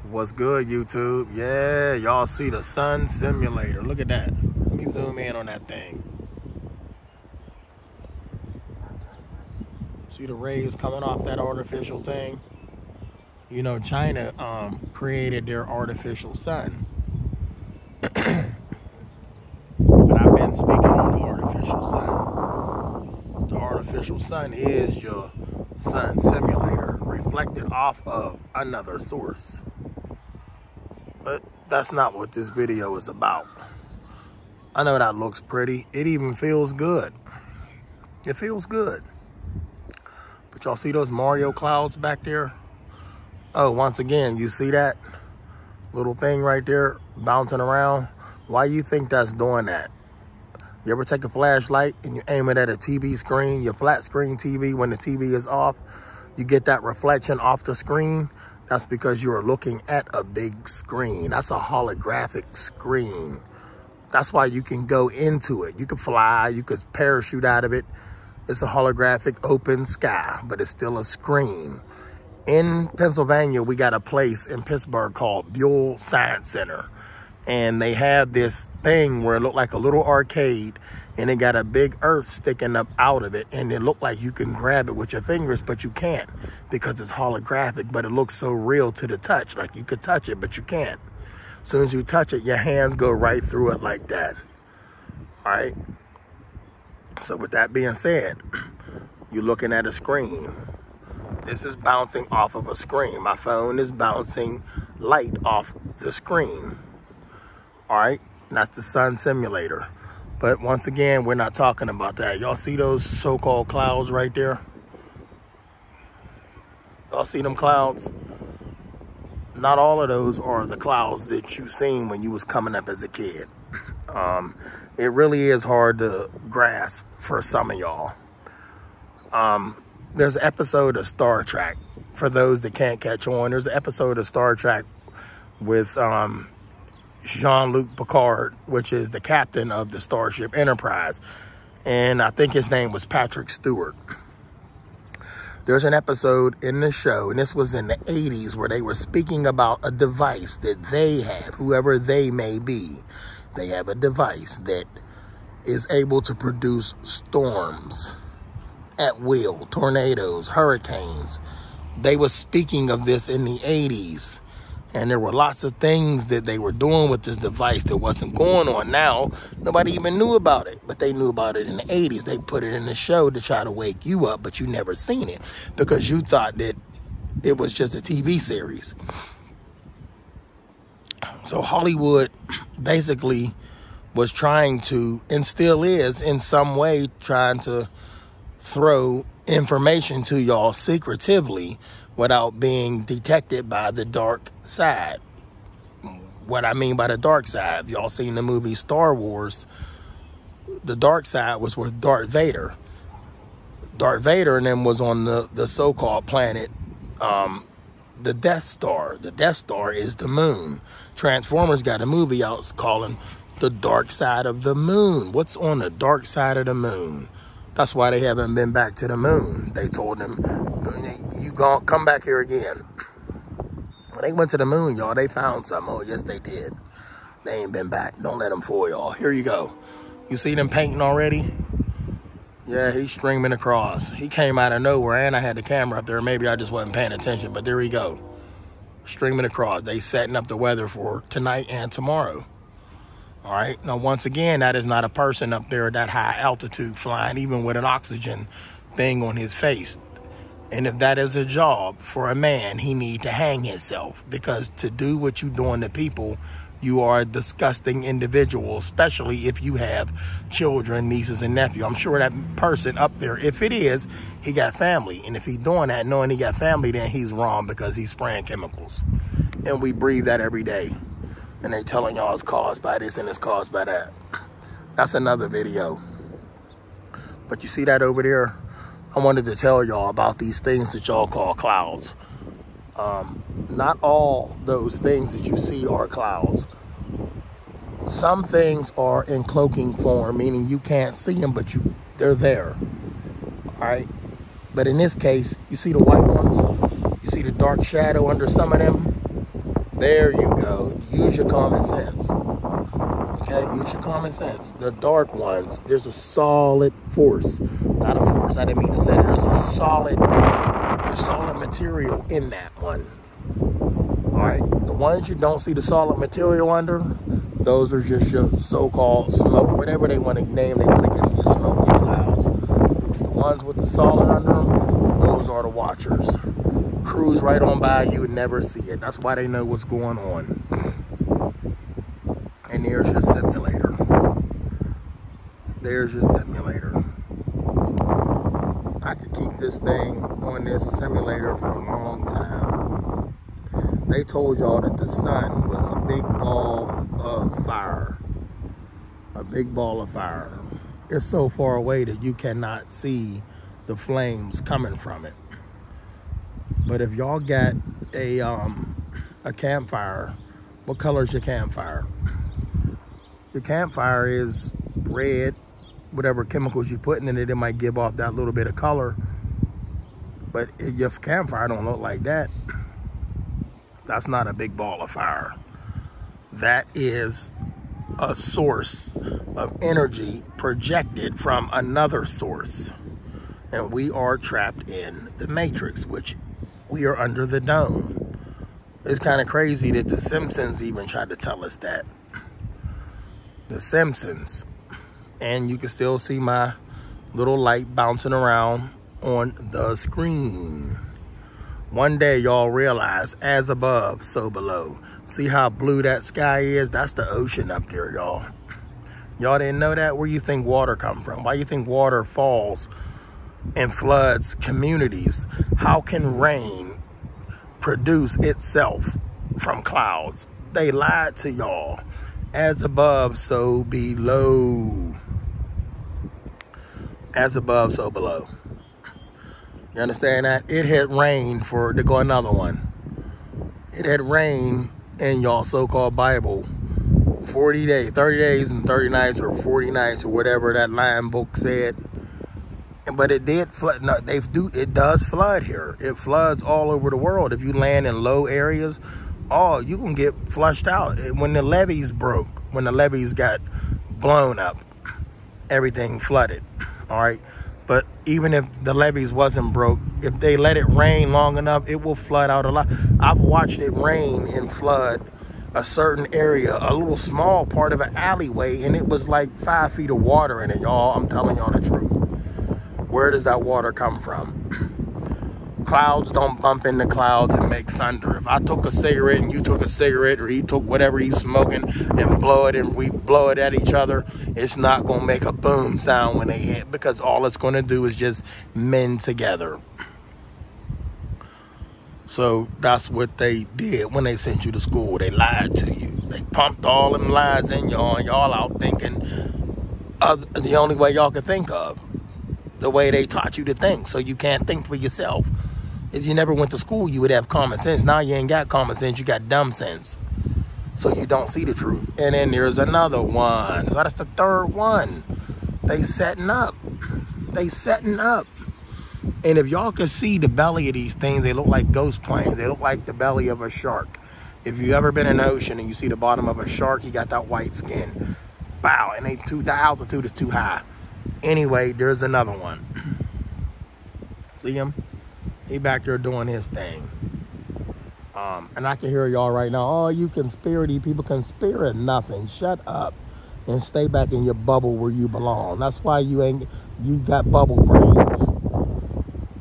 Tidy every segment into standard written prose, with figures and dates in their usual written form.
What's good, YouTube? Yeah, y'all see the sun simulator. Look at that. Let me zoom in on that thing. See the rays coming off that artificial thing? You know, China created their artificial sun. But I've been speaking on the artificial sun. The artificial sun is your sun simulator reflected off of another source. But that's not what this video is about. I know that looks pretty. It even feels good. It feels good. But y'all see those Mario clouds back there? Oh, once again, you see that little thing right there bouncing around? Why you think that's doing that? You ever take a flashlight and you aim it at a TV screen, your flat screen TV, when the TV is off, you get that reflection off the screen? That's because you're looking at a big screen. That's a holographic screen. That's why you can go into it. You can fly, you could parachute out of it. It's a holographic open sky, but it's still a screen. In Pennsylvania, we got a place in Pittsburgh called Buell Science Center. And they have this thing where it looked like a little arcade, and it got a big earth sticking up out of it, and it looked like you can grab it with your fingers, but you can't because it's holographic, but it looks so real to the touch. Like you could touch it, but you can't. As soon as you touch it, your hands go right through it like that. All right? So with that being said, you're looking at a screen. This is bouncing off of a screen. My phone is bouncing light off the screen. All right, and that's the sun simulator. But once again, we're not talking about that. Y'all see those so-called clouds right there? Y'all see them clouds? Not all of those are the clouds that you seen when you was coming up as a kid. It really is hard to grasp for some of y'all. There's an episode of Star Trek. For those that can't catch on, there's an episode of Star Trek with Jean-Luc Picard, which is the captain of the Starship Enterprise. And I think his name was Patrick Stewart. There's an episode in the show, and this was in the 80s, where they were speaking about a device that they have, whoever they may be. They have a device that is able to produce storms at will, tornadoes, hurricanes. They were speaking of this in the 80s. And there were lots of things that they were doing with this device that wasn't going on now. Nobody even knew about it, but they knew about it in the 80s. They put it in the show to try to wake you up, but you never seen it because you thought that it was just a TV series. So Hollywood basically was trying to, and still is in some way, trying to throw information to y'all secretively without being detected by the dark side. What I mean by the dark side, y'all seen the movie Star Wars, the dark side was with Darth Vader. Darth Vader and them was on the so-called planet, the Death Star. The Death Star is the moon. Transformers got a movie out calling The Dark Side of the Moon. What's on the dark side of the moon? That's why they haven't been back to the moon. They told them, you gonna come back here again. When they went to the moon, y'all, they found something. Oh, yes, they did. They ain't been back. Don't let them fool y'all. Here you go. You see them painting already? Yeah, he's streaming across. He came out of nowhere, and I had the camera up there. Maybe I just wasn't paying attention, but there we go. Streaming across. They setting up the weather for tonight and tomorrow. All right. Now, once again, that is not a person up there at that high altitude flying, even with an oxygen thing on his face. And if that is a job for a man, he need to hang himself, because to do what you doing to people, you are a disgusting individual, especially if you have children, nieces, and nephews. I'm sure that person up there, if it is, he got family. And if he's doing that, knowing he got family, then he's wrong because he's spraying chemicals. And we breathe that every day. And they telling y'all it's caused by this and it's caused by that. That's another video. But you see that over there? I wanted to tell y'all about these things that y'all call clouds. Not all those things that you see are clouds. Some things are in cloaking form, meaning you can't see them, but they're there. All right? But in this case, you see the white ones? You see the dark shadow under some of them? There you go. Use your common sense. Okay, use your common sense. The dark ones, there's a solid force. Not a force, I didn't mean to say that. There's a solid material in that one. Alright, the ones you don't see the solid material under, those are just your so-called smoke, whatever they want to name, they want to give you smoke, your clouds. The ones with the solid under them, those are the watchers. Cruise right on by you and never see it. That's why they know what's going on. And there's your simulator. There's your simulator. I could keep this thing on this simulator for a long time. They told y'all that the sun was a big ball of fire. A big ball of fire. It's so far away that you cannot see the flames coming from it. But if y'all got a campfire, what color is your campfire? Your campfire is red. Whatever chemicals you put in it, it might give off that little bit of color. But if your campfire don't look like that, that's not a big ball of fire. That is a source of energy projected from another source. And we are trapped in the matrix, which we are under the dome. It's kind of crazy that the Simpsons even tried to tell us that. The Simpsons. And you can still see my little light bouncing around on the screen. One day y'all realize, as above, so below. See how blue that sky is? That's the ocean up there, y'all. Y'all didn't know that? Where you think water come from? Why you think water falls and floods communities? How can rain produce itself from clouds? They lied to y'all. As above, so below. As above, so below. You understand that? It had rained to go another one. It had rained in y'all so-called Bible 40 days, 30 days and 30 nights or 40 nights or whatever that line book said. But it did flood. No, it does flood here. It floods all over the world. If you land in low areas, you can get flushed out. When the levees broke, when the levees got blown up, everything flooded. All right. But even if the levees wasn't broke, if they let it rain long enough, it will flood out a lot. I've watched it rain and flood a certain area, a little small part of an alleyway, and it was like 5 feet of water in it, y'all. I'm telling y'all the truth. Where does that water come from? Clouds don't bump into clouds and make thunder. If I took a cigarette and you took a cigarette, or he took whatever he's smoking and blow it, and we blow it at each other, it's not going to make a boom sound when they hit, because all it's going to do is just mend together. So that's what they did when they sent you to school. They lied to you. They pumped all them lies in y'all, and y'all out thinking the only way y'all could think of. The way they taught you to think, so you can't think for yourself. If you never went to school, you would have common sense. Now you ain't got common sense, you got dumb sense. So you don't see the truth. And then there's another one. That's the third one. They setting up. They setting up. And if y'all can see the belly of these things, they look like ghost planes. They look like the belly of a shark. If you've ever been in the ocean and you see the bottom of a shark, he got that white skin. Wow, and the altitude is too high. Anyway, there's another one. See him? He back there doing his thing. And I can hear y'all right now. Oh, you conspiracy people, conspiracy nothing. Shut up and stay back in your bubble where you belong. That's why you got bubble brains.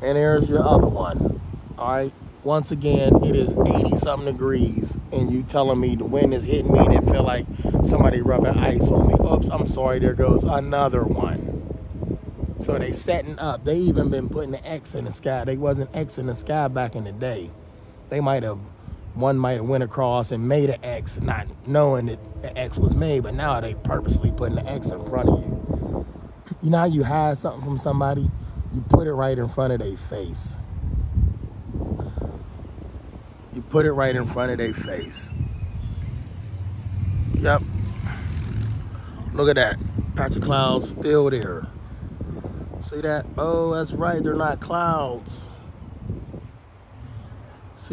And there's your other one. All right. Once again, it is 80-something degrees, and you telling me the wind is hitting me and it feel like somebody rubbing ice on me. Oops, I'm sorry. There goes another one. So they setting up. They even been putting an X in the sky. They wasn't X in the sky back in the day. One might have went across and made an X, not knowing that the X was made, but now they purposely putting an X in front of you. You know how you hide something from somebody? You put it right in front of their face. You put it right in front of their face. Yep. Look at that. Patch of clouds still there. See that? Oh, that's right. They're not clouds.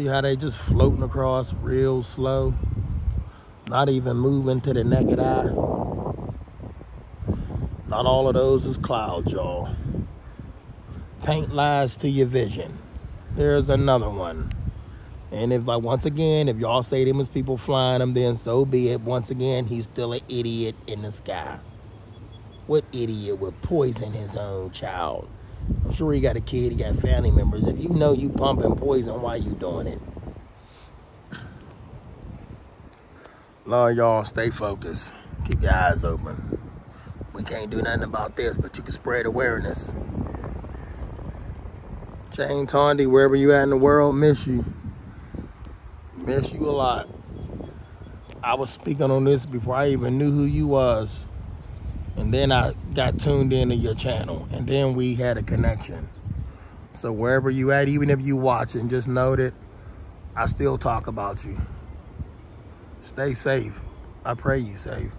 See how they just floating across real slow? Not even moving to the naked eye. Not all of those is clouds, y'all. Paint lies to your vision. There's another one. And if, like, once again, if y'all say them as people flying them, then so be it. Once again, he's still an idiot in the sky. What idiot would poison his own child? I'm sure he got a kid, he got family members. If you know you pumping poison, why you doing it? Lord, y'all, stay focused. Keep your eyes open. We can't do nothing about this, but you can spread awareness. Jane, Tande, wherever you at in the world, miss you. Miss you a lot. I was speaking on this before I even knew who you was. And then I got tuned into your channel. And then we had a connection. So wherever you at, even if you watching, just know that I still talk about you. Stay safe. I pray you safe.